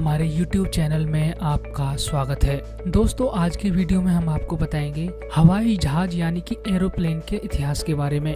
हमारे YouTube channel में आपका स्वागत है। दोस्तों, आज की वीडियो में हम आपको बताएंगे हवाई जहाज यानी कि एरोप्लेन के इतिहास के बारे में।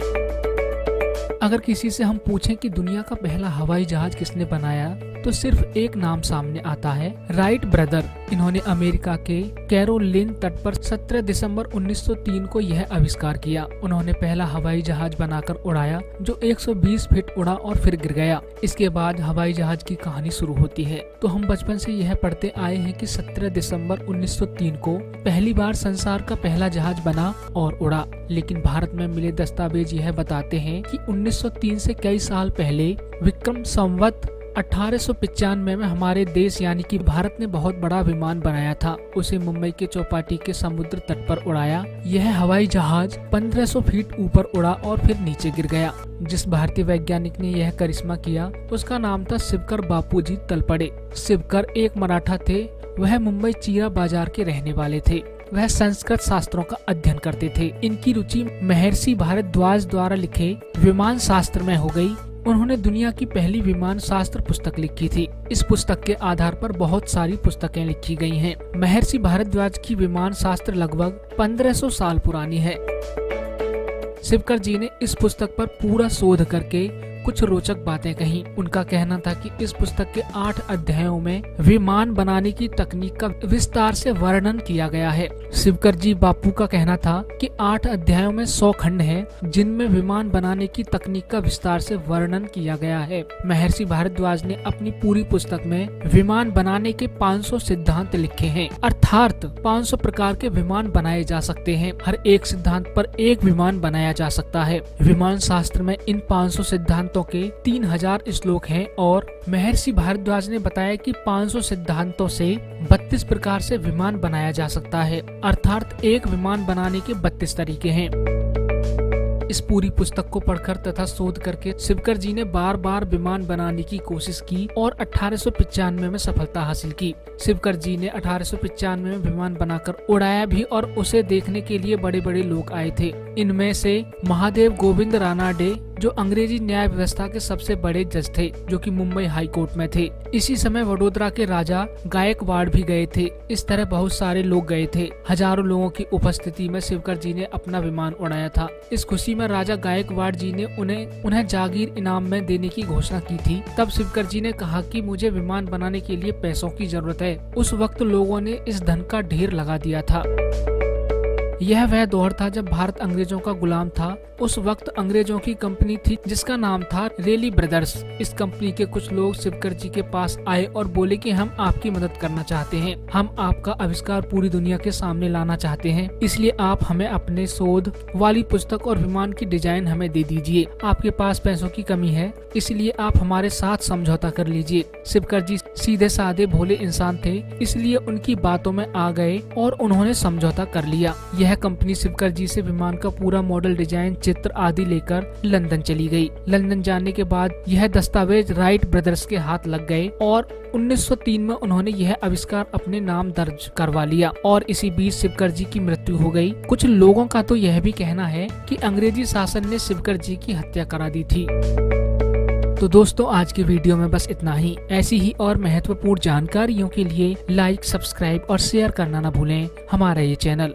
अगर किसी से हम पूछें कि दुनिया का पहला हवाई जहाज किसने बनाया, तो सिर्फ एक नाम सामने आता है, राइट ब्रदर। इन्होंने अमेरिका के कैरोलिन तट पर 17 दिसंबर 1903 को यह आविष्कार किया। उन्होंने पहला हवाई जहाज बनाकर उड़ाया जो 120 फीट उड़ा और फिर गिर गया। इसके बाद हवाई जहाज की कहानी शुरू होती है। तो हम बचपन से यह पढ़ते आए हैं कि 17 दिसंबर 1903 को पहली बार संसार का पहला जहाज बना और उड़ा। लेकिन भारत में मिले दस्तावेज यह बताते हैं कि 1903 से कई साल पहले विक्रम संवत 1895 में हमारे देश यानी कि भारत ने बहुत बड़ा विमान बनाया था। उसे मुंबई के चौपाटी के समुद्र तट पर उड़ाया। यह हवाई जहाज 1500 फीट ऊपर उड़ा और फिर नीचे गिर गया। जिस भारतीय वैज्ञानिक ने यह करिश्मा किया उसका नाम था शिवकर बापूजी तलपड़े। शिवकर एक मराठा थे। वह मुंबई चीरा बाजार के रहने वाले थे। वह संस्कृत शास्त्रों का अध्ययन करते थे। इनकी रुचि महर्षि भारद्वाज द्वारा लिखे विमान शास्त्र में हो गई। उन्होंने दुनिया की पहली विमान शास्त्र पुस्तक लिखी थी। इस पुस्तक के आधार पर बहुत सारी पुस्तकें लिखी गई हैं। महर्षि भारद्वाज की विमान शास्त्र लगभग 1500 साल पुरानी है। शिवकर जी ने इस पुस्तक पर पूरा शोध करके कुछ रोचक बातें कही। उनका कहना था कि इस पुस्तक के 8 अध्यायों में विमान बनाने की तकनीक का विस्तार से वर्णन किया गया है। शिवकर जी बापू का कहना था कि 8 अध्यायों में 100 खंड हैं, जिनमें विमान बनाने की तकनीक का विस्तार से वर्णन किया गया है। महर्षि भारद्वाज ने अपनी पूरी पुस्तक में विमान बनाने के 500 सिद्धांत लिखे हैं, अर्थात 500 प्रकार के विमान बनाए जा सकते हैं। हर एक सिद्धांत पर एक विमान बनाया जा सकता है। विमान शास्त्र में इन 500 सिद्धांतों के 3000 श्लोक हैं और महर्षि भारद्वाज ने बताया कि 500 सिद्धांतों से 32 प्रकार से विमान बनाया जा सकता है, अर्थात एक विमान बनाने के 32 तरीके हैं। इस पूरी पुस्तक को पढ़कर तथा शोध करके शिवकर जी ने बार बार विमान बनाने की कोशिश की और 1895 में सफलता हासिल की। शिवकर जी ने 1895 में विमान बनाकर उड़ाया भी और उसे देखने के लिए बड़े बड़े लोग आए थे। इनमें से महादेव गोविंद रानाडे जो अंग्रेजी न्याय व्यवस्था के सबसे बड़े जज थे, जो कि मुंबई हाई कोर्ट में थे। इसी समय वडोदरा के राजा गायकवाड़ भी गए थे। इस तरह बहुत सारे लोग गए थे। हजारों लोगों की उपस्थिति में शिवकर जी ने अपना विमान उड़ाया था। इस खुशी में राजा गायकवाड़ जी ने उन्हें जागीर इनाम में देने की घोषणा की थी। तब शिवकर जी ने कहा कि मुझे विमान बनाने के लिए पैसों की जरूरत है। उस वक्त लोगों ने इस धन का ढेर लगा दिया था। यह वह दौर था जब भारत अंग्रेजों का गुलाम था। उस वक्त अंग्रेजों की कंपनी थी जिसका नाम था रेली ब्रदर्स। इस कंपनी के कुछ लोग शिवकर जी के पास आए और बोले कि हम आपकी मदद करना चाहते हैं। हम आपका आविष्कार पूरी दुनिया के सामने लाना चाहते हैं, इसलिए आप हमें अपने शोध वाली पुस्तक और विमान की डिजाइन हमें दे दीजिए। आपके पास पैसों की कमी है, इसलिए आप हमारे साथ समझौता कर लीजिए। शिवकर जी सीधे साधे भोले इंसान थे, इसलिए उनकी बातों में आ गए और उन्होंने समझौता कर लिया। यह कंपनी शिवकर जी से विमान का पूरा मॉडल, डिजाइन, चित्र आदि लेकर लंदन चली गई। लंदन जाने के बाद यह दस्तावेज राइट ब्रदर्स के हाथ लग गए और 1903 में उन्होंने यह आविष्कार अपने नाम दर्ज करवा लिया और इसी बीच शिवकर जी की मृत्यु हो गई। कुछ लोगों का तो यह भी कहना है कि अंग्रेजी शासन ने शिवकर जी की हत्या करा दी थी। तो दोस्तों, आज की वीडियो में बस इतना ही। ऐसी ही और महत्वपूर्ण जानकारियों के लिए लाइक, सब्सक्राइब और शेयर करना न भूलें हमारा ये चैनल।